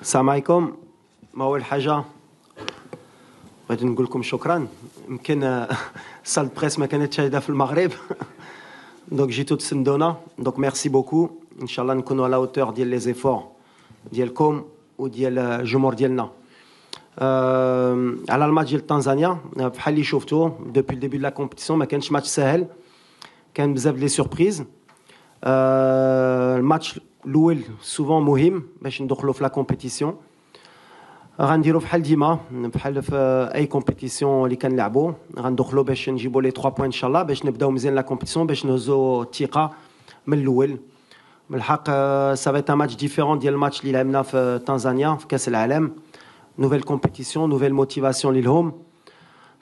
السلام عليكم. ما أول حاجة بغيت نقول لكم شكرا. يمكن سال بريس ما كانتش هيدا في المغرب دونك جيتو تسندونا دونك ميرسي بوكو. ان شاء الله نكونوا على اوتور ديال لي زيفور ديالكم وديال الجمهور ديالنا. على الماتش ديال تنزانيا بحال اللي شفتوا دوبي الديبي دو لا كومبيتيسيون ما كانش ماتش سهل، كان بزاف لي سوربريز. الماتش الاول سوفون مهم باش ندخلوا في لا كومبيتيسيون. غنديروا بحال ديما بحال في اي كومبيتيسيون اللي كنلعبوا، غندخلوا باش نجيبوا لي 3 بوين ان شاء الله باش نبداو مزيان لا كومبيتيسيون باش نهزوا الثقه من الاول. من الحق سا فايت ان ماتش ديفيرون ديال الماتش اللي لعبنا في تنزانيا في كاس العالم. نوفيل كومبيتيسيون نوفيل موتيفاسيون ليهم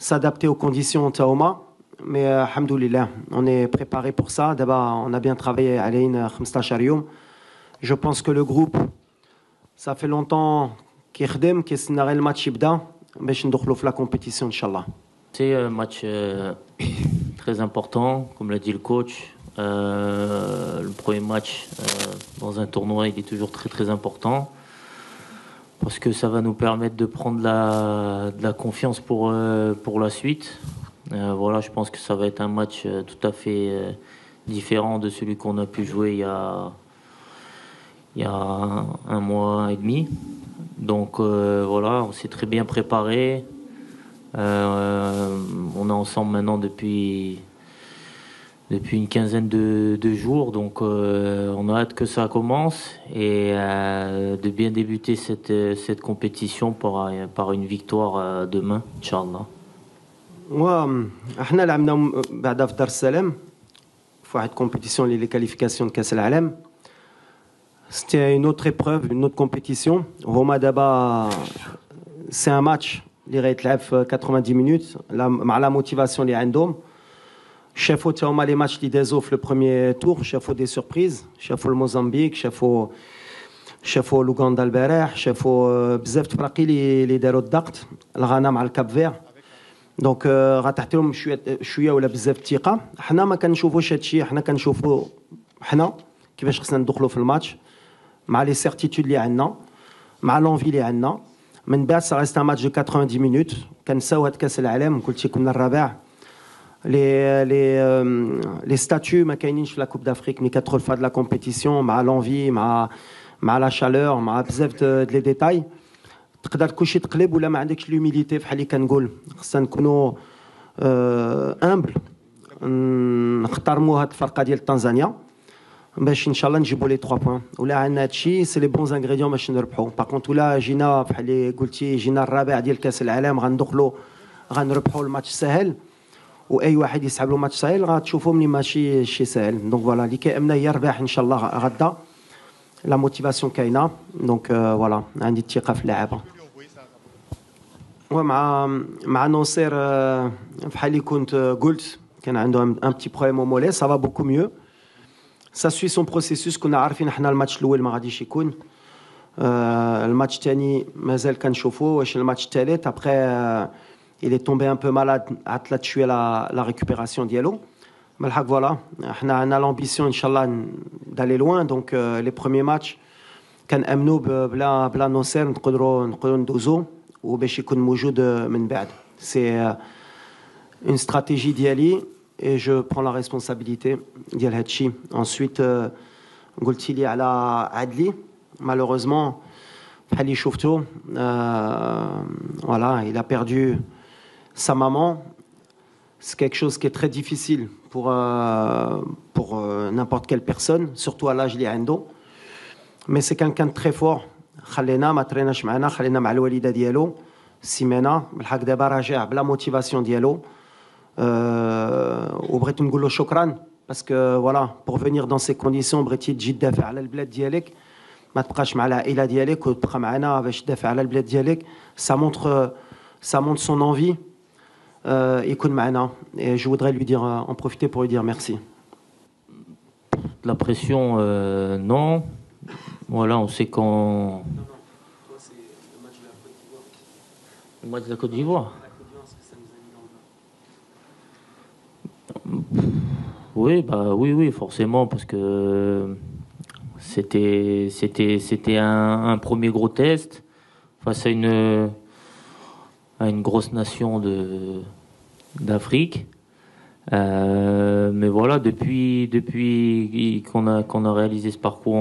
s'adapter aux conditions تاهما. مي الحمد لله on est préparé pour ça. دابا on a bien travaillé علينا 15 يوم. Je pense que le groupe ça fait longtemps كيخدم كيستنى غير الماتش يبدا باش ندخلوا في لا كومبيتيسيون ان شاء الله. C'est un match très important, comme l'a dit le coach. Le premier match dans un tournoi, il est toujours très très important parce que ça va nous permettre de prendre de la confiance pour la suite. Voilà, je pense que ça va être un match tout à fait différent de celui qu'on a pu jouer il y a un mois et demi. Donc voilà, on s'est très bien préparé. On est ensemble maintenant depuis une quinzaine de jours, donc on a hâte que ça commence et de bien débuter cette compétition par une victoire demain, Inch'Allah. احنا لعبنا بعدا في دار السلام في واحد كومبيتيسيون لي كاليفيكاسيون كاس العالم. C'était une autre épreuve, une autre compétition. هما دابا c'est un match اللي غيتلعب في 90 minutes مع لا موتيفاسيون اللي عندهم. شافوا تا هما لي ماتش اللي دازو في لو بروميير تور، شافوا دي سوربريز، شافوا الموزمبيق، شافوا لوغندا البارح، شافوا بزاف تفراقي اللي داروا الضغط، الغانا مع الكاب فير. دونك غتعطي لهم شويه ولا بزاف الثقه. حنا ما كنشوفوش هادشي، حنا كنشوفوا حنا كيفاش خصنا ندخلوا في الماتش مع لي سيرتيتود اللي عندنا مع لونفي اللي عندنا. من بعد سا ريست ان ماتش دو 90 مينوت. كنساو هاد كاس العالم قلت لكم الرابع. لي ستاتيو ما كاينينش في لا كوب دافريك ملي كتدخل في هاد لا كومبيتيسيون مع لونفي مع لا شالور مع بزاف لي ديتاي. تقدر كلشي تقلب ولا ما عندكش لوميليتي بحال اللي كنقول. خصنا نكونوا امبل نحترموا هاد الفرقه ديال تنزانيا باش ان شاء الله نجيبوا لي 3 بوين. ولا عندنا هادشي سي لي بونز انغريديون باش نربحوا. باغ كونت ولا جينا بحال اللي قلتي جينا الرابع ديال كاس العالم غندخلوا غنربحوا الماتش سهل، واي واحد يسحب له ماتش سهل غتشوفوا مني ماشي شي سهل. دونك فوالا اللي كيامنا هي الرباح ان شاء الله غدا. لا موتيفاسيون كاينه دونك فوالا عندي الثقه في اللعابه. مع ناصر بحال اللي كنت قلت كان عنده ان بتي بروبليم او مولي. سا فا بوكو ميو. سا سوي سون بروسيسوس. كنا عارفين حنا الماتش الاول ما غاديش يكون. الماتش الثاني مازال كنشوفوا واش الماتش الثالث ابخي il est tombé un peu malade عطلت شويه la récupération ديالو. من الحق فوالا حنا عندنا لامبيسيون ان شاء الله دالي لوان. دونك لي بروميير ماتش كنامنوا بلا نوصير نقدروا ندوزو وباش يكون موجود من بعد. سي اون استراتيجي ديالي et je prends la responsabilité ديال هادشي. ensuite قلتي لي على عدلي malheureusement بحال اللي شفتو voilà il a perdu sa maman. C'est quelque chose qui est très difficile pour n'importe quelle personne, surtout à l'âge اللي عنده. mais c'est quelqu'un de très fort. خلينا ما تريناش معنا، خلينا مع الوالده ديالو سيمانه. بالحق دابا راجع بلا موتيفاسيون ديالو. وبغيت نقول له شكرا باسكو فوالا بور فينير دون سي كونديسيون بغيتي تجي تدافع على البلاد ديالك، ما تبقاش مع العائله ديالك وتبقى معنا باش تدافع على البلاد ديالك. ça montre son envie يكون معنا. et je voudrais lui dire en profiter pour lui dire merci. La pression non. Voilà, on sait quand Toi c'est le match de la Côte d'Ivoire. le match de la Côte d'Ivoire. Oui, oui, forcément, parce que c'était un premier gros test face à une grosse nation d'Afrique. Mais voilà, depuis qu'on a réalisé ce parcours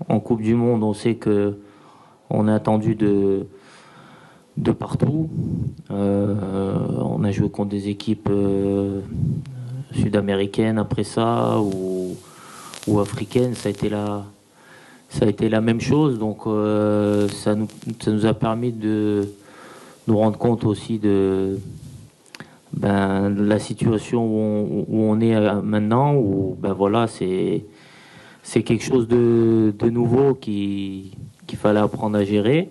en Coupe du Monde, on sait que on est attendu de partout. On a joué contre des équipes sud-américaines après ça ou africaines. Ça a été la même chose. Donc ça nous a permis de nous rendre compte aussi de la situation où on est maintenant, où ben voilà, c'est quelque chose de nouveau qu'il fallait apprendre à gérer.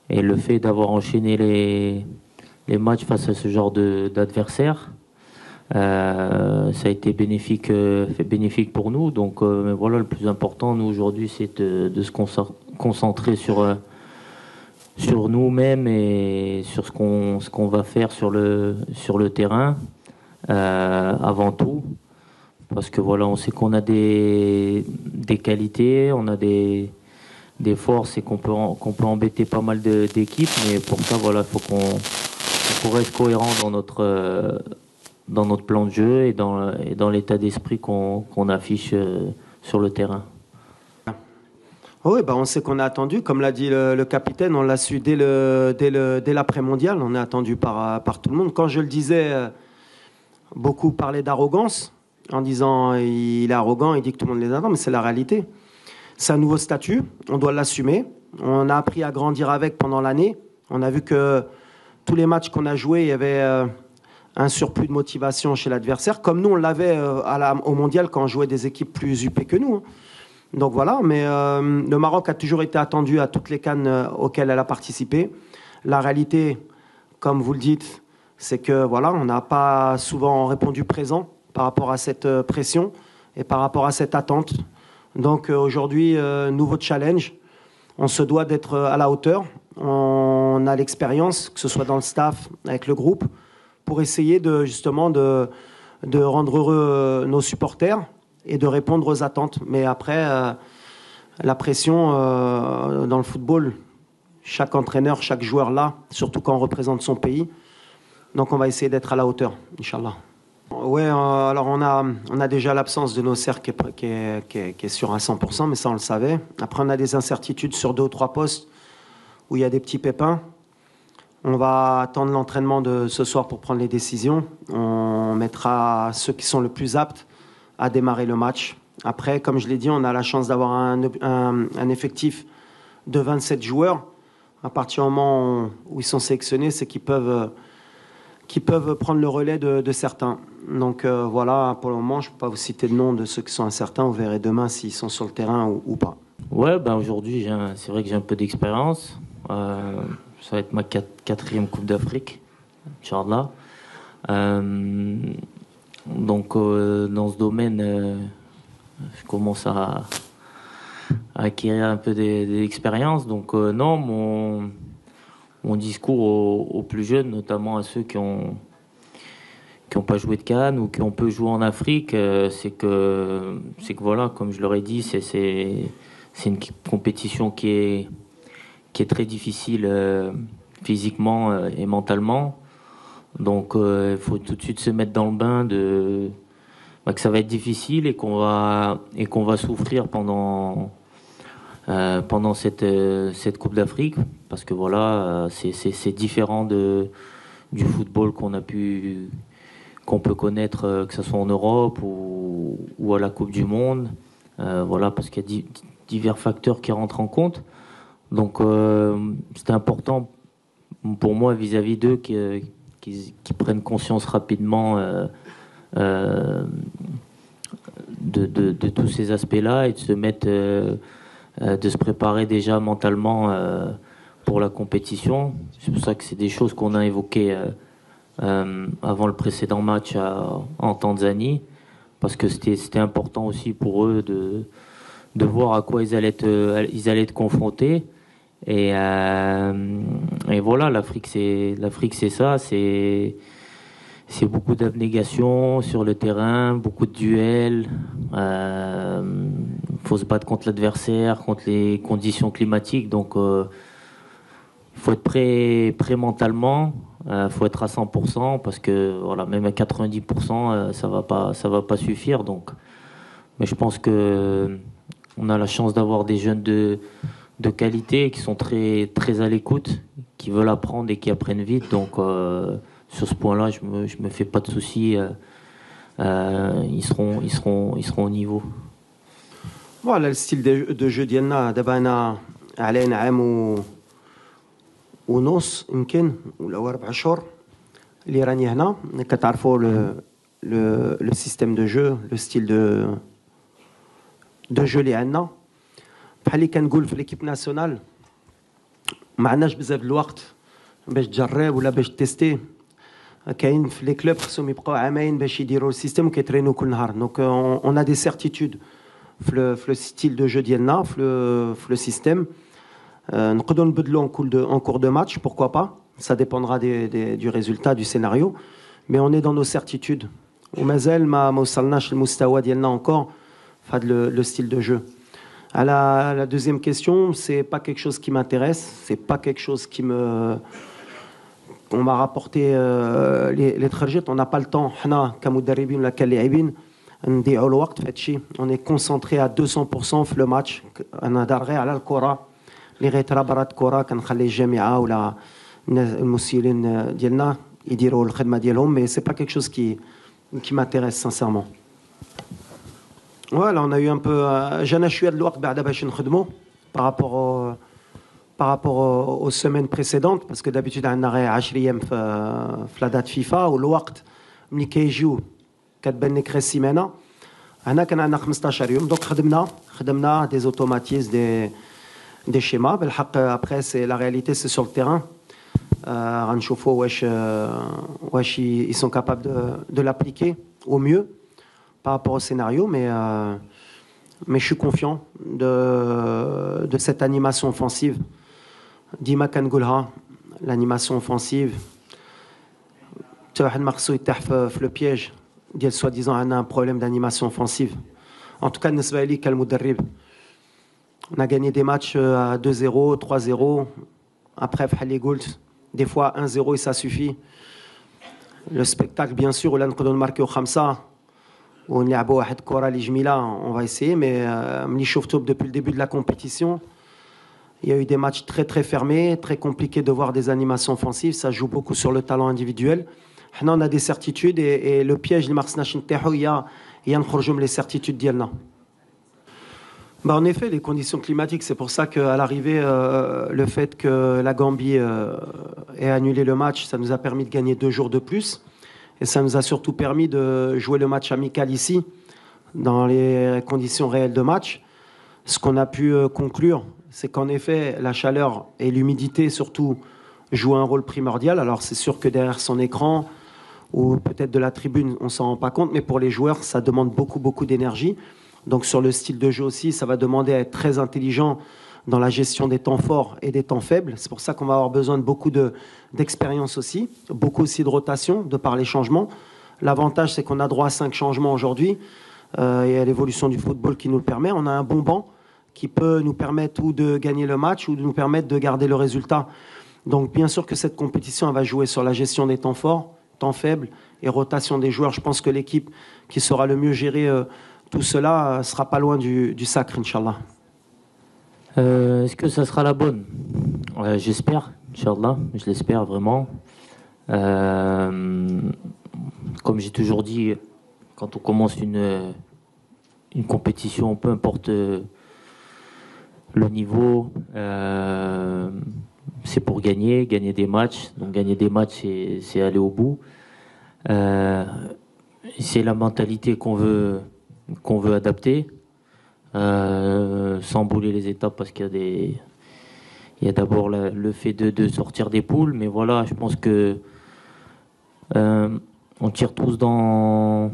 Et le fait d'avoir enchaîné les matchs face à ce genre d'adversaire, ça a été bénéfique pour nous. Donc mais voilà, le plus important, nous, aujourd'hui, c'est de se concentrer sur nous-mêmes et sur ce qu'on va faire sur le terrain, avant tout. Parce que voilà, on sait qu'on a des qualités, on a des forces et qu'on peut embêter pas mal d'équipes, mais pour ça, voilà, faut reste cohérent dans notre plan de jeu et dans l'état d'esprit qu'on affiche sur le terrain. Oui, on sait qu'on est attendu. Comme l'a dit le capitaine, on l'a su dès l'après-mondial. On est attendu par tout le monde. Quand je le disais, beaucoup parlaient d'arrogance en disant il est arrogant, il dit que tout le monde les attend, mais c'est la réalité. C'est un nouveau statut, on doit l'assumer. On a appris à grandir avec pendant l'année. On a vu que tous les matchs qu'on a joués, il y avait un surplus de motivation chez l'adversaire, comme nous on l'avait au mondial quand on jouait des équipes plus huppées que nous. Donc voilà, mais le Maroc a toujours été attendu à toutes les CAN auxquelles elle a participé. La réalité, comme vous le dites, c'est que voilà, on n'a pas souvent répondu présent par rapport à cette pression et par rapport à cette attente. Donc aujourd'hui, nouveau challenge. On se doit d'être à la hauteur. On a l'expérience, que ce soit dans le staff, avec le groupe, pour essayer justement de rendre heureux nos supporters et de répondre aux attentes. Mais après, la pression dans le football, chaque entraîneur, chaque joueur là, surtout quand on représente son pays. Donc on va essayer d'être à la hauteur, Inch'Allah. Oui, alors on a déjà l'absence de Nosser qui est sûr à 100%, mais ça on le savait. Après on a des incertitudes sur 2 ou 3 postes où il y a des petits pépins. On va attendre l'entraînement de ce soir pour prendre les décisions. On mettra ceux qui sont le plus aptes à démarrer le match. Après, comme je l'ai dit, on a la chance d'avoir un effectif de 27 joueurs. À partir du moment où ils sont sélectionnés, c'est qu'ils peuvent prendre le relais de certains. Donc voilà, pour le moment, je ne peux pas vous citer le nom de ceux qui sont incertains. Vous verrez demain s'ils sont sur le terrain ou pas. Ouais, aujourd'hui, c'est vrai que j'ai un peu d'expérience. Ça va être ma 4e Coupe d'Afrique, Inch'Allah. Donc dans ce domaine, je commence à acquérir un peu d'expérience. Donc non, mon discours aux plus jeunes, notamment à ceux qui ont pas joué de CAN ou qui ont peu joué en Afrique, c'est que voilà, comme je leur ai dit, c'est une compétition qui est très difficile physiquement et mentalement. Donc il faut tout de suite se mettre dans le bain que ça va être difficile et qu'on va souffrir pendant cette Coupe d'Afrique, parce que voilà, c'est différent du football qu'on peut connaître, que ce soit en Europe ou à la Coupe du Monde. Voilà, parce qu'il y a divers facteurs qui rentrent en compte. Donc c'était important pour moi vis-à-vis d'eux qui prennent conscience rapidement de tous ces aspects-là et de se mettre, de se préparer déjà mentalement pour la compétition. C'est pour ça que c'est des choses qu'on a évoquées avant le précédent match en Tanzanie, parce que c'était important aussi pour eux de voir à quoi ils allaient être confrontés. Et voilà, l'Afrique c'est ça, c'est c'est beaucoup d'abnégation sur le terrain, beaucoup de duels. Faut se battre contre l'adversaire, contre les conditions climatiques. Donc, il faut être prêt mentalement. Faut être à 100% parce que voilà, même à 90%, ça va pas suffire. Donc, mais je pense que on a la chance d'avoir des jeunes de qualité qui sont très à l'écoute, qui veulent apprendre et qui apprennent vite. Donc, sur ce point-là, je me fais pas de soucis. Ils seront au niveau. Voilà le style de jeu ديالنا دابا انا علينا عام ونص يمكن ولا 4 شهور اللي راني هنا كتعرفوا le système de jeu, le style de jeu اللي عندنا بحال اللي كنقول في ليكيب ناسيونال ما عندناش بزاف الوقت باش تجرب ولا باش تيستي كاين في لي كلوب خصهم يبقاو عامين باش يديروا السيستم وكيترينوا كل نهار دونك اون ا دي سيرتيتود في le style de jeu ديالنا في le système نقدروا نبدلوا en cours de match pourquoi pas ça dépendra du résultat du scénario mais on est dans nos certitudes ومازال ما وصلناش للمستوى ديالنا encore في هذا le style de jeu. À la deuxième question, c'est pas quelque chose qui m'intéresse, c'est pas quelque chose qui me on m'a rapporté les trajets, on n'a pas le temps حنا كمدربين ولا كلاعبين نضيعوا الوقت في هادشي. On est concentré à 200% في le match. انا دار غير على الكره اللي غيترا برا الكره كنخلي الجامعه ولا المسؤولين ديالنا يديروا الخدمه ديالهم mais c'est pas quelque chose qui m'intéresse sincèrement. Voilà, on a eu un peu جانا شويه د الوقت بعدا باش نخدموا par rapport aux semaines précédentes parce que d'habitude عندنا غير 10 ايام في la date FIFA والوقت ملي كيجيو كتبان لك غير السيمانه هنا كان عندنا 15 يوم دونك خدمنا des automatismes des schémas بالحق après c'est la réalité c'est sur le terrain غنشوفوا واش ils sont capables de l'appliquer au mieux par rapport au scénario mais je suis confiant de cette animation offensive ديما كنقولها l'animation offensive حتى واحد ما خصو يطيح في le piège ديال soi-disant عندنا un problème d'animation offensive en tout cas بالنسبه لي كالمدرب on a gagné des matchs à 2-0 3-0 après بحال اللي قلت des fois 1-0 et ça suffit le spectacle bien sûr ولا نقدروا نماركيو 5 ونلعبوا واحد الكره اللي جميله on va essayer mais ملي شفتو depuis le début de la compétition il y a eu des matchs très très fermés très compliqué de voir des animations offensives ça joue beaucoup sur le talent individuel حنا on a des certitudes et le piège اللي ما خصناش نطيحوا هي نخرجوا من les certitudes ديالنا. En effet, les conditions climatiques, c'est pour ça qu'à l'arrivée, le fait que la Gambie ait annulé le match, ça nous a permis de gagner 2 jours de plus. Et ça nous a surtout permis de jouer le match amical ici, dans les conditions réelles de match. Ce qu'on a pu conclure, c'est qu'en effet, la chaleur et l'humidité, surtout, jouent un rôle primordial. Alors c'est sûr que derrière son écran, ou peut-être de la tribune, on ne s'en rend pas compte, mais pour les joueurs, ça demande beaucoup d'énergie. Donc sur le style de jeu aussi, ça va demander à être très intelligent dans la gestion des temps forts et des temps faibles. C'est pour ça qu'on va avoir besoin de beaucoup d'expérience aussi, beaucoup aussi de rotation de par les changements. L'avantage, c'est qu'on a droit à 5 changements aujourd'hui et à l'évolution du football qui nous le permet. On a un bon banc qui peut nous permettre ou de gagner le match ou de nous permettre de garder le résultat. Donc bien sûr que cette compétition, elle va jouer sur la gestion des temps forts, temps faibles et rotation des joueurs. Je pense que l'équipe qui saura le mieux gérer tout cela sera pas loin du sacre, Inch'Allah. Est-ce que ça sera la bonne? J'espère, Inch'Allah, je l'espère vraiment. Comme j'ai toujours dit, quand on commence une compétition, peu importe le niveau, c'est pour gagner des matchs. Donc gagner des matchs, c'est aller au bout. C'est la mentalité qu'on veut adapter, sans bouler les étapes parce qu'il y a d'abord le fait de sortir des poules, mais voilà, je pense que on tire tous dans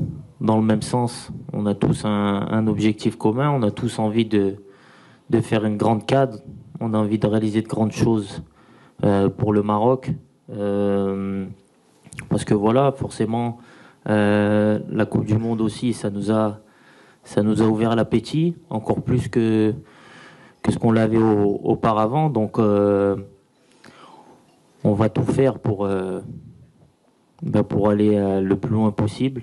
le même sens. On a tous un objectif commun, on a tous envie de faire une grande CAN, on a envie de réaliser de grandes choses pour le Maroc, parce que voilà, forcément, la Coupe du Monde aussi, ça nous a ouvert l'appétit, encore plus que ce qu'on l'avait auparavant. Donc, on va tout faire pour aller le plus loin possible.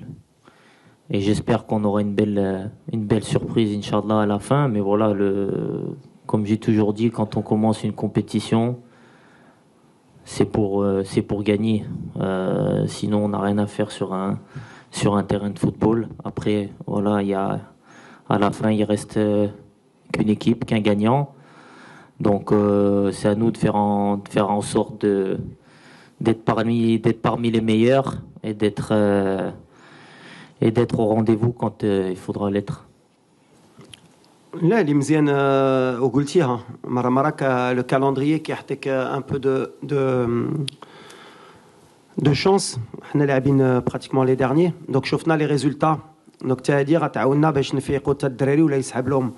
Et j'espère qu'on aura une belle surprise, Inch'Allah, à la fin. Mais voilà, comme j'ai toujours dit, quand on commence une compétition, c'est pour gagner. Sinon, on n'a rien à faire sur un terrain de football. Après, voilà, à la fin, il reste qu'une équipe, qu'un gagnant. Donc, c'est à nous de faire en sorte d'être parmi les meilleurs et d'être au rendez-vous quand il faudra l'être. لا اللي مزيان وقلتيها مرة لو كالندريي كيعطيك ان بو دو شانس. حنا لاعبين براتيكمون لي ديرنيي دونك شفنا لي ريزولتا. دونك تا هادي غتعاوننا باش نفيقوا حتى الدراري ولا يسحب لهم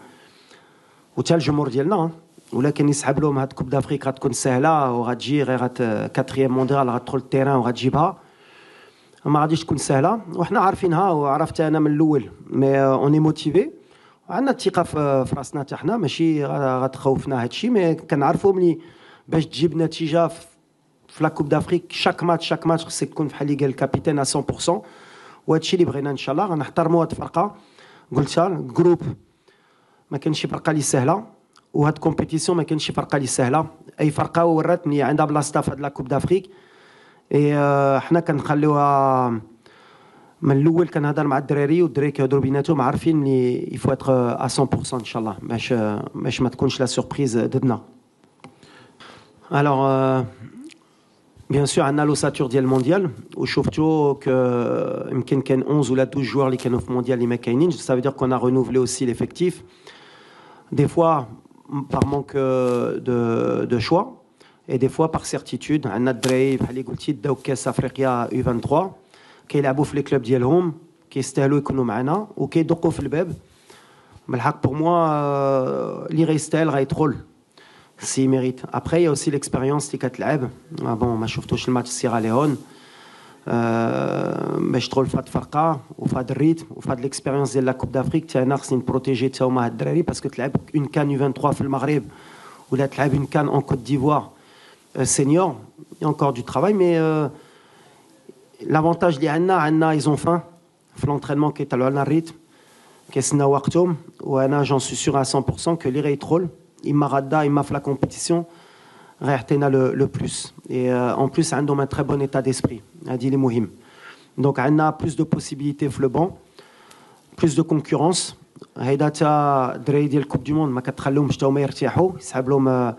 وتا الجمهور ديالنا. ولكن يسحب لهم هاد كوب دافريك غتكون سهله وغتجي غير كاتريام مونديال غتدخل التيران وغتجيبها. ما غاديش تكون سهله وحنا عارفينها وعرفت انا من الاول. مي اوني موتيفي وعندنا الثقه في راسنا حتى حنا ماشي غتخوفنا هادشي. مي كنعرفوا ملي باش تجيب نتيجه في لا كوب دافريك شاك ماتش خصك تكون بحال اللي قال الكابيتان 100%. وهادشي اللي بغينا ان شاء الله غنحترموا هاد الفرقه. قلتها الجروب ما كانش شي فرقه اللي سهله وهاد كومبيتيسيون ما كانش شي فرقه اللي سهله. اي فرقه ورات ملي عندها بلاصتها في هاد لا كوب دافريك. حنا كنخليوها من الاول. كنهضر مع الدراري والدراري كيهضروا بيناتهم عارفين ملي يفو اتر 100% ان شاء الله باش ما تكونش لا سوربريز ضدنا. الوغ بيان سور عندنا لوساتور ديال المونديال وشفتوا ك يمكن كان 11 ولا 12 جوار اللي كانوا في المونديال اللي ما كاينينش. سا فو دير كون ا رينوفلي اوسي ليفيكتيف دي فوا par manque de choix et des fois par certitude. عندنا الدراري بحال اللي قلتي داو كاس افريقيا U23 كيلعبوا في لي كلوب ديالهم كيستاهلوا يكونوا معنا وكيدقوا في الباب. بالحق بور موا اللي غيستاهل غيدخل سي ميريت. ابري يا اوسي ليكسبيريونس اللي كتلعب. بون ما شفتوش الماتش سيراليون باش تدخل في هاد الفرقه وفي هاد الريتم وفي هاد ليكسبيريونس ديال لا كوب دافريك. حتى انا خصني نبروتيجي حتى هما هاد الدراري باسكو تلعب اون كان U23 في المغرب ولا تلعب اون كان ان كوت ديفوار سينيور. يا انكور دو ترافاي مي l'avantage اللي عندنا ils ont faim في l'entraînement كيطلعوا لنا الريتم كيسناو وقتهم. وانا جون سو سور 100% كو اللي غيدخل اما غدا اما في لا كومبيتيسيون غيعطينا لو بلوس. اي ان بلوس عندهم ان تري بون ايتا ديسبري هادي اللي مهم. دونك عندنا بلوس دو بوسيبيليتي في لو بون بلوس دو كونكورونس. هيدا تا الدراري ديال الكوب دو موند ما كتخليهمش تا هما يرتاحوا يسحب لهم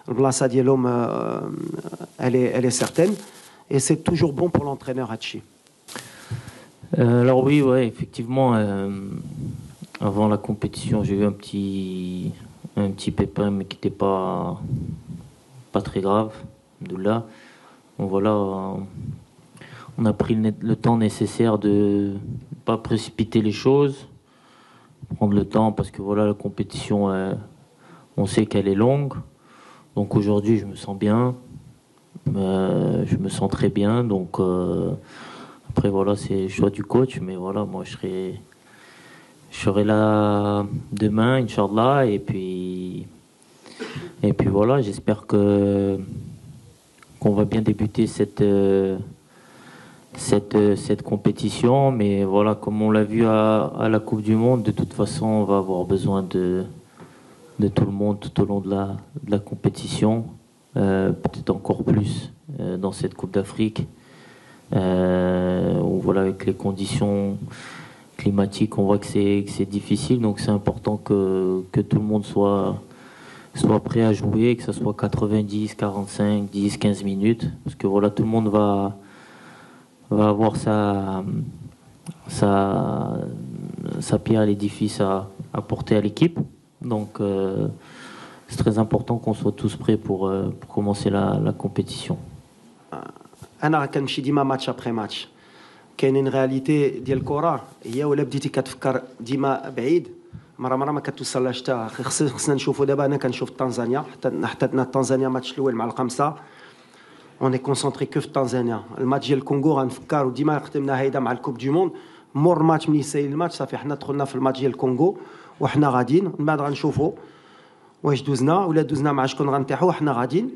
البلاصه ديالهم الي سيرتين. Et c'est toujours bon pour l'entraîneur Hachi. Alors oui, ouais, effectivement, avant la compétition, j'ai eu un petit pépin, mais qui n'était pas très grave. De là, bon, voilà, on a pris le temps nécessaire de ne pas précipiter les choses, prendre le temps parce que voilà, la compétition, on sait qu'elle est longue. Donc aujourd'hui, je me sens bien. Je me sens très bien, donc après voilà, c'est le choix du coach, mais voilà, moi je serai là demain, Inch'Allah, et puis voilà, j'espère qu'on va bien débuter cette compétition, mais voilà, comme on l'a vu à la Coupe du Monde, de toute façon, on va avoir besoin de tout le monde tout au long de la compétition. Peut-être encore plus dans cette Coupe d'Afrique où voilà, avec les conditions climatiques on voit que c'est difficile, donc c'est important que tout le monde soit prêt à jouer, que ce soit 90, 45, 10, 15 minutes, parce que voilà, tout le monde va avoir sa pierre à l'édifice à apporter à l'équipe, donc c'est très important qu'on soit tous prêts pour commencer la compétition. انا كنمشي ديما ماتش ابري ماتش. كاينين رياليتي ديال الكره هي ولا بديتي كتفكر ديما بعيد مره ما كتوصلهاش حتى. خصنا نشوفوا دابا. انا كنشوف تنزانيا حتى تنزانيا ماتش الاول مع الخمسه On est concentré que في Tanzanie. Le match ديال الكونغو غنفكروا ديما ختمنا هيدا مع الكوب دي موند. مور ماتش ملي يسالي الماتش صافي حنا دخلنا في الماتش ديال الكونغو وحنا غاديين من بعد غنشوفوا واش دوزنا ولا دوزنا مع شكون غنطيحوا وحنا غاديين.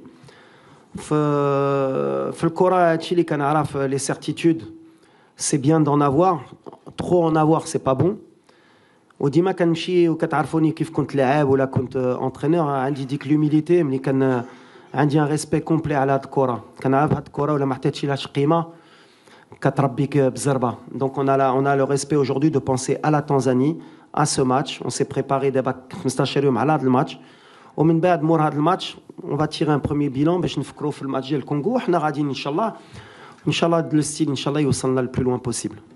في الكره هادشي اللي كنعرف لي سيرتيتود سي بيان دون افوار ترو ان افوار سي با بون. وديما كنمشي وكتعرفوني كيف كنت لاعب ولا كنت انترينور عندي ديك لوميليتي ملي كان عندي ان ريسبي كومبلي على هاد الكره كنعرف هاد الكره ولا ما حطيتش لهاش قيمه كتربيك بزربه. دونك on a le respect aujourd'hui de penser à la Tanzanie à ce match. On s'est préparé دابا 15 يوم على هاد الماتش ومن بعد مور هاد الماتش on va tirer un premier bilan باش نفكروا في الماتش ديال الكونغو وحنا غاديين ان شاء الله لو ستيل ان شاء الله يوصلنا le plus loin possible.